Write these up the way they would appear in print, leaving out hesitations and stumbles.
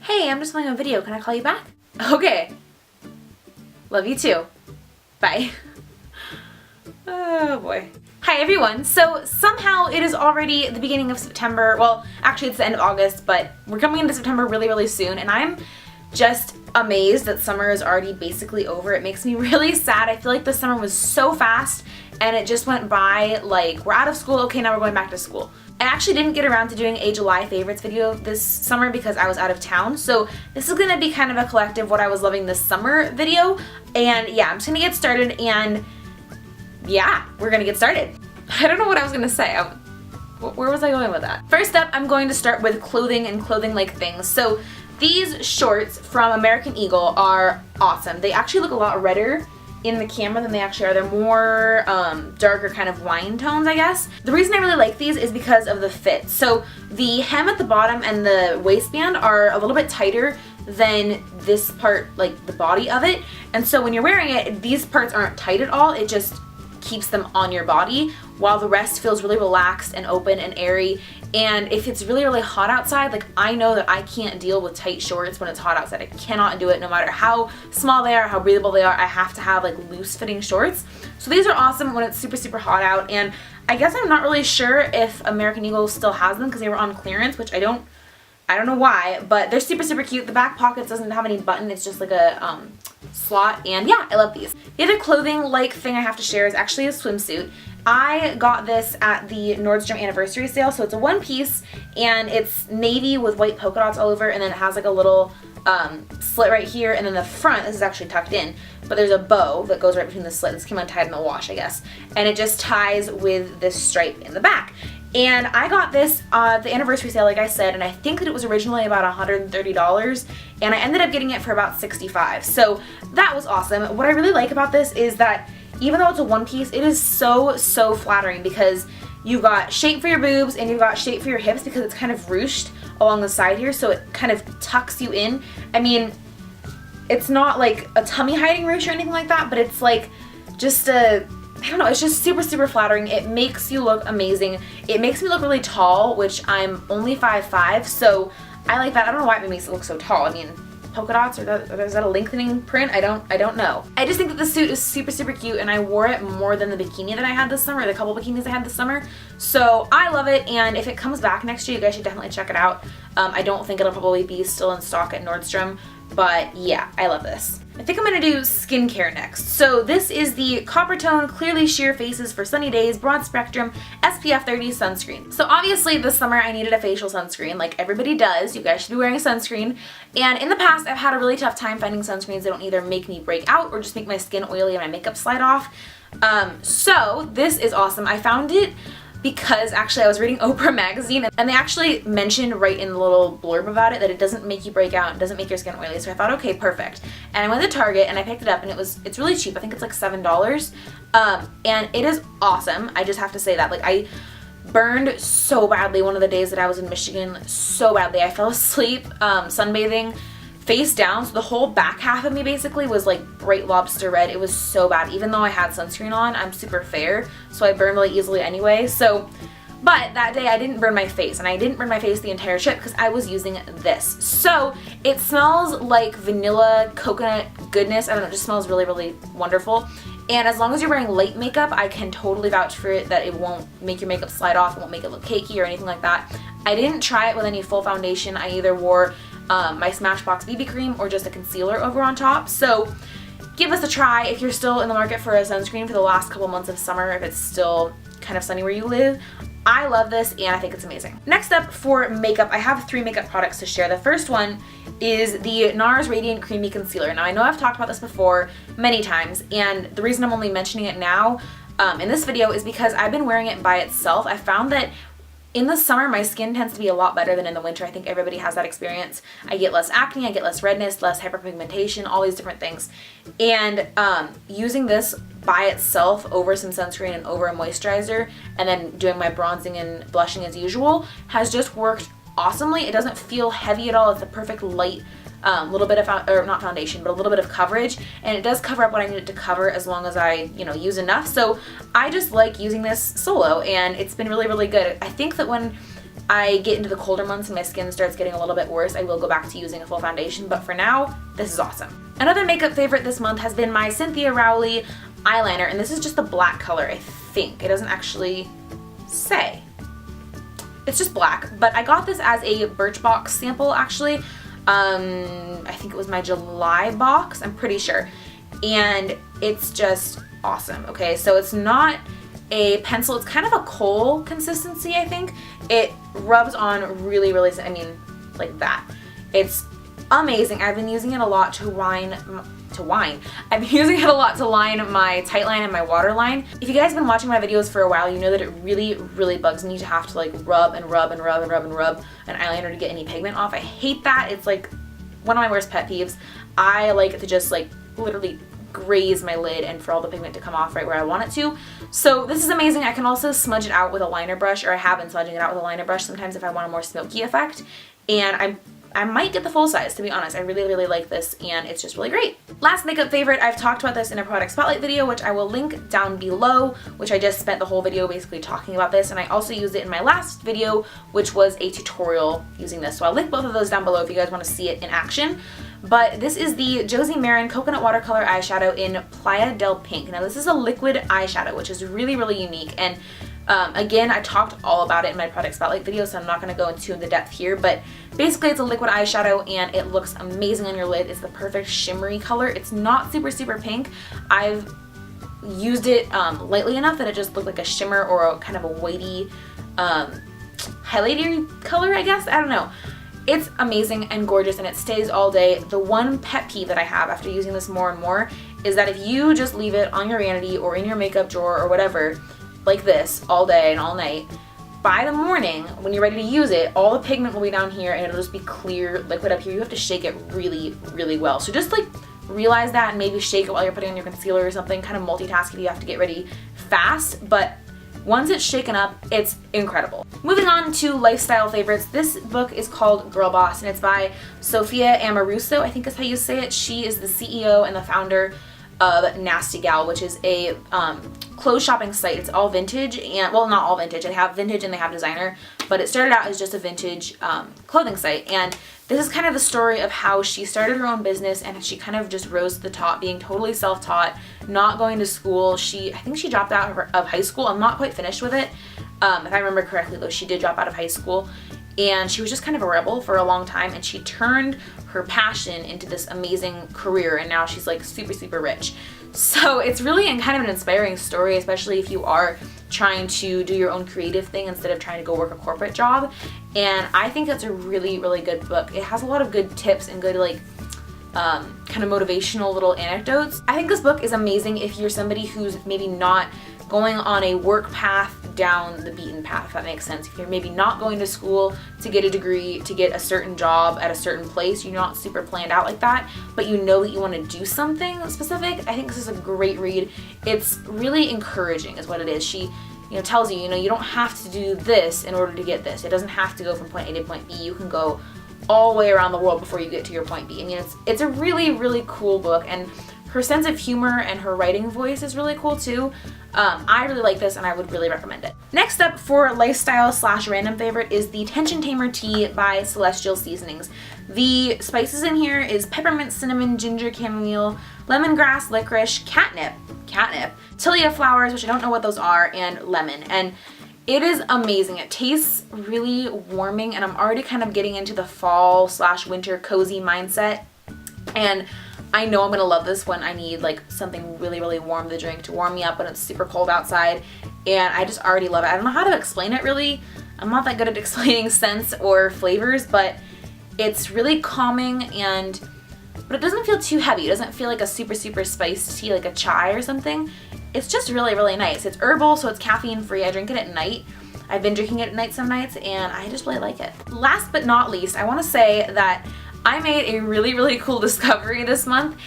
Hey, I'm just filming a video. Can I call you back? Okay. Love you too. Bye. Oh boy. Hi everyone. So somehow it is already the beginning of September. Well, actually it's the end of August, but we're coming into September really soon, and I'm just amazed that summer is already basically over. It makes me really sad. I feel like the summer was so fast and it just went by like we're out of school, okay, now we're going back to school. I actually didn't get around to doing a July favorites video this summer because I was out of town, so this is going to be kind of a collective what I was loving this summer video. And yeah, I'm just going to get started, and yeah, we're going to get started. I don't know what I was going to say. Where was I going with that? First up, I'm going to start with clothing and clothing-like things. So these shorts from American Eagle are awesome. They actually look a lot redder in the camera than they actually are. They're more darker kind of wine tones, I guess. The reason I really like these is because of the fit. So the hem at the bottom and the waistband are a little bit tighter than this part, like the body of it. And so when you're wearing it, these parts aren't tight at all. It just keeps them on your body, while the rest feels really relaxed and open and airy. And if it's really hot outside, like I know that I can't deal with tight shorts when it's hot outside. I cannot do it no matter how small they are, how breathable they are. I have to have like loose fitting shorts. So these are awesome when it's super hot out, and I guess I'm not really sure if American Eagle still has them because they were on clearance, which I don't know why, but they're super cute. The back pockets doesn't have any button, it's just like a slot, and yeah, I love these. The other clothing like thing I have to share is actually a swimsuit. I got this at the Nordstrom anniversary sale, so it's a one piece and it's navy with white polka dots all over, and then it has like a little slit right here, and then the front, this is actually tucked in, but there's a bow that goes right between the slit. This came untied in the wash, I guess, and it just ties with this stripe in the back. And I got this at the anniversary sale, like I said, and I think that it was originally about $130, and I ended up getting it for about $65. So that was awesome. What I really like about this is that even though it's a one piece, it is so flattering because you've got shape for your boobs and you've got shape for your hips because it's kind of ruched along the side here, so it kind of tucks you in. I mean, it's not like a tummy hiding ruche or anything like that, but it's like just a, I don't know, it's just super flattering. It makes you look amazing. It makes me look really tall, which I'm only 5'5", so I like that. I don't know why it makes it look so tall. I mean, polka dots, or is that a lengthening print? I don't know. I just think that the suit is super cute, and I wore it more than the bikini that I had this summer, the couple bikinis I had this summer. So I love it, and if it comes back next year, you guys should definitely check it out. I don't think it'll probably be still in stock at Nordstrom, but yeah, I love this. I think I'm going to do skincare next. So this is the Copper Tone Clearly Sheer Faces for Sunny Days Broad Spectrum SPF 30 Sunscreen. So obviously this summer I needed a facial sunscreen like everybody does. You guys should be wearing a sunscreen. And in the past I've had a really tough time finding sunscreens that don't either make me break out or just make my skin oily and my makeup slide off. So this is awesome. I found it because actually I was reading Oprah magazine and they actually mentioned right in the little blurb about it that it doesn't make you break out, it doesn't make your skin oily, so I thought, okay, perfect. And I went to Target and I picked it up, and it's really cheap. I think it's like $7. And it is awesome. I just have to say that. Like, I burned so badly one of the days that I was in Michigan, so badly. I fell asleep sunbathing face down, so the whole back half of me basically was like bright lobster red. It was so bad. Even though I had sunscreen on, I'm super fair, so I burn really easily anyway. So, but that day I didn't burn my face, and I didn't burn my face the entire trip because I was using this. So it smells like vanilla coconut goodness. I don't know, it just smells really wonderful. And as long as you're wearing light makeup, I can totally vouch for it that it won't make your makeup slide off, it won't make it look cakey or anything like that. I didn't try it with any full foundation. I either wore my Smashbox BB cream or just a concealer over on top. So give us a try if you're still in the market for a sunscreen for the last couple months of summer, if it's still kind of sunny where you live. I love this and I think it's amazing. Next up for makeup, I have 3 makeup products to share. The first one is the NARS Radiant Creamy Concealer. Now I know I've talked about this before many times, and the reason I'm only mentioning it now in this video is because I've been wearing it by itself. I found that in the summer, my skin tends to be a lot better than in the winter. I think everybody has that experience. I get less acne, I get less redness, less hyperpigmentation, all these different things. And using this by itself over some sunscreen and over a moisturizer, and then doing my bronzing and blushing as usual, has just worked awesomely. It doesn't feel heavy at all. It's a perfect light little bit of, or not foundation, but a little bit of coverage, and it does cover up what I need it to cover as long as I, use enough. So I just like using this solo, and it's been really good. I think that when I get into the colder months and my skin starts getting a little bit worse, I will go back to using a full foundation, but for now, this is awesome. Another makeup favorite this month has been my Cynthia Rowley eyeliner, and this is just the black color, I think. It doesn't actually say. It's just black, but I got this as a Birchbox sample, actually. I think it was my July box, I'm pretty sure. And it's just awesome, okay? So it's not a pencil, it's kind of a kohl consistency, I think. It rubs on really, really, I mean, like that. It's amazing. I've been using it a lot to I've been using it a lot to line my tight line and my waterline. If you guys have been watching my videos for a while, you know that it really, really bugs me to have to like rub and rub and rub and rub and rub an eyeliner to get any pigment off. I hate that. It's like one of my worst pet peeves. I like to just like literally graze my lid and for all the pigment to come off right where I want it to. So this is amazing. I can also smudge it out with a liner brush, or I have been smudging it out with a liner brush sometimes if I want a more smoky effect. And I might get the full size, to be honest. I really, really like this, and it's just really great. Last makeup favorite, I've talked about this in a product spotlight video, which I will link down below, which I just spent the whole video basically talking about this, and I also used it in my last video, which was a tutorial using this. So I'll link both of those down below if you guys want to see it in action. But this is the Josie Maran Coconut Watercolor Eyeshadow in Playa del Pink. Now this is a liquid eyeshadow, which is really, really unique, and again, I talked all about it in my product spotlight video, so I'm not going to go into the depth here, but basically it's a liquid eyeshadow and it looks amazing on your lid. It's the perfect shimmery color. It's not super, super pink. I've used it lightly enough that it just looked like a shimmer or a kind of a whitey highlighter color, I guess. I don't know. It's amazing and gorgeous and it stays all day. The one pet peeve that I have after using this more and more is that if you just leave it on your vanity or in your makeup drawer or whatever, like this, all day and all night, by the morning, when you're ready to use it, all the pigment will be down here and it'll just be clear liquid up here. You have to shake it really, really well. So just like realize that and maybe shake it while you're putting on your concealer or something. Kind of multitask if you have to get ready fast, but once it's shaken up, it's incredible. Moving on to lifestyle favorites. This book is called Girl Boss and it's by Sophia Amoruso, I think is how you say it. She is the CEO and the founder of Nasty Gal, which is a clothes shopping site. It's all vintage, and well, not all vintage. They have vintage and they have designer, but it started out as just a vintage clothing site. And this is kind of the story of how she started her own business and she kind of just rose to the top, being totally self-taught, not going to school. I think she dropped out of high school. I'm not quite finished with it. If I remember correctly though, she did drop out of high school. And she was just kind of a rebel for a long time, and she turned her passion into this amazing career, and now she's like super, super rich. So it's really kind of an inspiring story, especially if you are trying to do your own creative thing instead of trying to go work a corporate job. And I think it's a really, really good book. It has a lot of good tips and good like kind of motivational little anecdotes. I think this book is amazing if you're somebody who's maybe not going on a work path down the beaten path, if that makes sense. If you're maybe not going to school to get a degree, to get a certain job at a certain place, you're not super planned out like that, but you know that you want to do something specific, I think this is a great read. It's really encouraging is what it is. She tells you, you don't have to do this in order to get this. It doesn't have to go from point A to point B. You can go all the way around the world before you get to your point B. I mean, it's a really, really cool book, and her sense of humor and her writing voice is really cool too. I really like this and I would really recommend it. Next up for lifestyle / random favorite is the Tension Tamer Tea by Celestial Seasonings. The spices in here is peppermint, cinnamon, ginger, chamomile, lemongrass, licorice, catnip, tilia flowers, which I don't know what those are, and lemon. And it is amazing. It tastes really warming, and I'm already kind of getting into the fall / winter cozy mindset. And I know I'm gonna love this when I need like something really, really warm to drink to warm me up when it's super cold outside, and I just already love it. I don't know how to explain it really. I'm not that good at explaining scents or flavors, but it's really calming, but it doesn't feel too heavy. It doesn't feel like a super, super spiced tea like a chai or something. It's just really, really nice. It's herbal, so it's caffeine free. I drink it at night. I've been drinking it at night some nights, and I just really like it. Last but not least, I wanna say that I made a really, really cool discovery this month.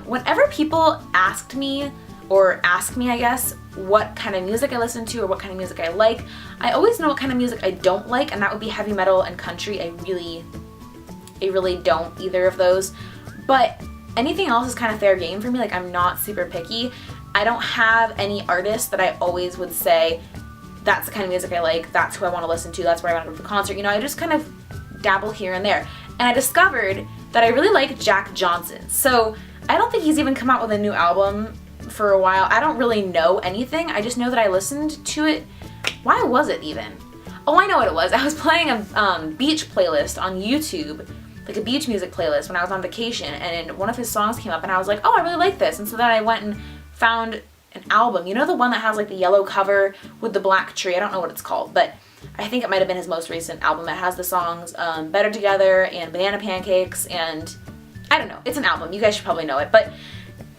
Whenever people ask me, I guess, what kind of music I listen to or what kind of music I like, I always know what kind of music I don't like, and that would be heavy metal and country. I really don't either of those. But anything else is kind of fair game for me. Like, I'm not super picky. I don't have any artists that I always would say, that's the kind of music I like, that's who I want to listen to, that's where I want to go to the concert. You know, I just kind of dabble here and there. And I discovered that I really like Jack Johnson. So I don't think he's even come out with a new album for a while. I don't really know anything. I just know that I listened to it. Why was it even? Oh, I know what it was. I was playing a beach playlist on YouTube, like a beach music playlist when I was on vacation, and one of his songs came up and I was like, oh, I really like this. And so then I went and found an album. You know, the one that has like the yellow cover with the black tree? I don't know what it's called, but I think it might have been his most recent album that has the songs Better Together and Banana Pancakes, and I don't know. It's an album. You guys should probably know it. But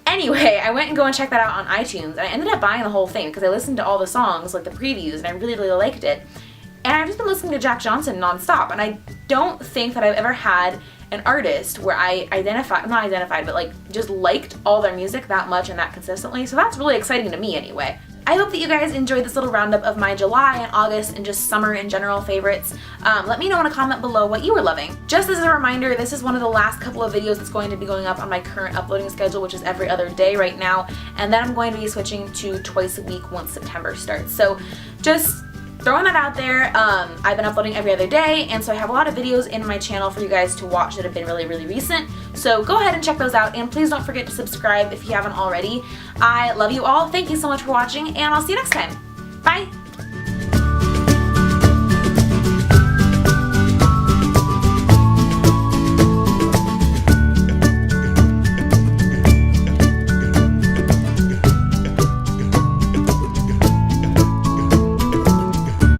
anyway, I went and go and checked that out on iTunes, and I ended up buying the whole thing because I listened to all the songs, like the previews, and I really, really liked it. And I've just been listening to Jack Johnson nonstop, and I don't think that I've ever had an artist where I but like just liked all their music that much and that consistently. So that's really exciting to me anyway. I hope that you guys enjoyed this little roundup of my July and August and just summer in general favorites. Let me know in a comment below what you were loving. Just as a reminder, this is one of the last couple of videos that's going to be going up on my current uploading schedule, which is every other day right now. And then I'm going to be switching to twice a week once September starts. So just throwing that out there. I've been uploading every other day, and so I have a lot of videos in my channel for you guys to watch that have been really, really recent. So go ahead and check those out, and please don't forget to subscribe if you haven't already. I love you all. Thank you so much for watching, and I'll see you next time. Bye!